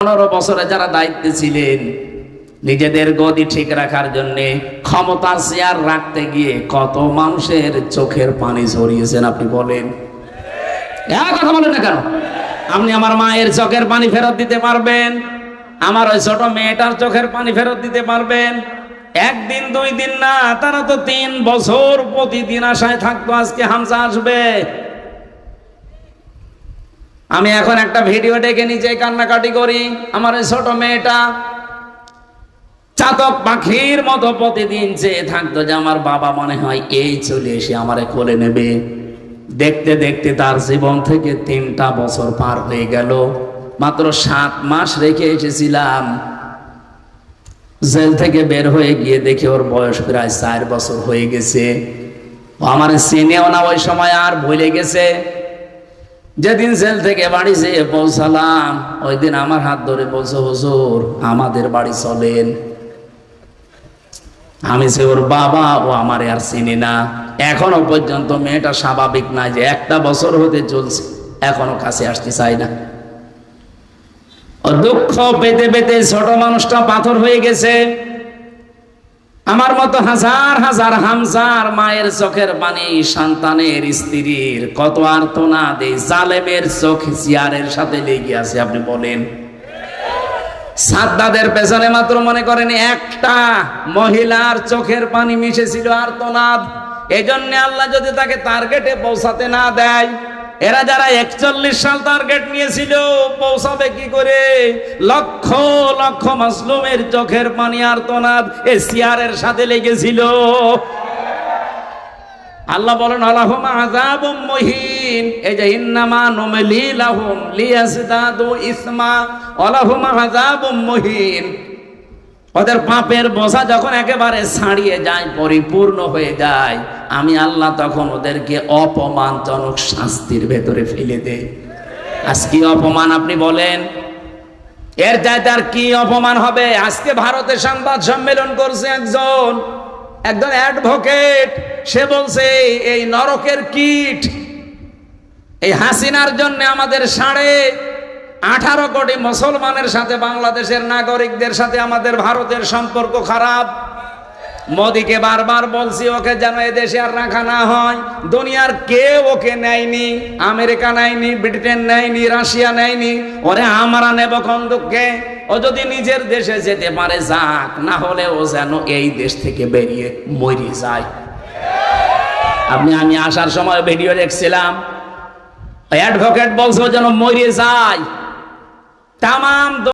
15 বছরে যারা দায়িত্বে ছিলেন, নিজেদের গদি ঠিক রাখার জন্য ক্ষমতার চেয়ার রাখতে গিয়ে কত মানুষের চোখের পানি ঝরিয়েছেন আপনি বলেন? কথা বলেন না কেন? আপনি আমার মায়ের চোখের পানি ফেরত দিতে পারবেন? আমার ওই ছোট মেয়েটার চোখের পানি ফেরত দিতে পারবেন? একদিন 2 দিন না, তারা তো 3 বছর প্রতিদিন আশায় থাকতো আজকে হামজা আসবে। আমি এখন একটা ভিডিও ডেকে নিচে কান্নাকাটি করি। আমার ওই ছোট মেয়েটা চাতক পাখির মতো প্রতিদিন চেয়ে থাকতো যে আমার বাবা মনে হয় এই চলে এসে আমারে কোলে নেবে। দেখতে দেখতে তার জীবন থেকে 3টা বছর পার হয়ে গেল। মাত্র 7 মাস রেখে এসেছিলাম, জেল থেকে বের হয়ে গিয়ে দেখে ওর বয়স প্রায় 4 বছর হয়ে গেছে। আমার চেনেও না ওই সময়, আর ভুলে গেছে। যেদিন জেল থেকে বাড়ি যেয়ে পৌঁছালাম, ওই দিন আমার হাত ধরে বলছে, হুজুর আমাদের বাড়ি চলেন। আমি সে ওর বাবা, ও আমার আর চিনি না। এখনো পর্যন্ত মেয়েটা স্বাভাবিক না, যে 1টা বছর হতে চলছে, এখনো কাছে আসতে চাই না। ও দুঃখ পেতে পেতে ছোট মানুষটা পাথর হয়ে গেছে। আমার মতো হাজার হাজার হামজার মায়ের চোখের পানি, সন্তানের স্ত্রীর কত আর্তনাদ এই জালেমের চোখ চেয়ারের সাথে লেগে আছে আপনি বলেন? সাদ্দাদের পেছনে মাত্র মনে করেন একটা মহিলার চোখের পানি মিশেছিল আর্তনাদ। এই জন্য আল্লাহ যদি তাকে টার্গেটে পৌঁছাতে না দেয়, এরা যারা 41 সাল টার্গেট নিয়েছিল, পৌঁছাবে কি করে? লক্ষ লক্ষ মাসলুমের চোখের পানি আর্তনাদ এই চেয়ারের সাথে লেগেছিল। আল্লাহ বলেন আলাহুম আযাবুম মুহিন, এই যে ইন্নামা নুমলি লাহুম লিয়াজদাদু ইসমা আলাহুম আযাবুম মুহিন। ওদের পাপের বোঝা যখন একেবারে ছাড়িয়ে যায়, পরিপূর্ণ হয়ে যায়, আমি আল্লাহ তখন ওদেরকে অপমানজনক শাস্তির ভেতরে ফেলে দেই। আজ কি অপমান আপনি বলেন? এর চাইতে আর কি অপমান হবে? আজকে ভারতে সংবাদ সম্মেলন করছে একজন অ্যাডভোকেট। সে বলছে এই নরকের কীট, এই হাসিনার জন্য আমাদের 18.5 কোটি মুসলমানের সাথে, বাংলাদেশের নাগরিকদের সাথে আমাদের ভারতের সম্পর্ক খারাপ। মোদিকে বারবার বলছি ওকে যেন এদেশে আর রাখা না হয়। দুনিয়ার কেউ ওকে নেয়নি, আমেরিকা নেয়নি, ব্রিটেন নেয়নি, রাশিয়া নেয়নি। ওরে আমরা নেব কন্দুককে। ও যদি নিজের দেশে যেতে পারে যাক, না হলে ও যেন এই দেশ থেকে বেরিয়ে মরে যায়। আমি আসার সময় ভিডিও দেখছিলাম, অ্যাডভোকেট বলছে যেন মরে যায়। তামাম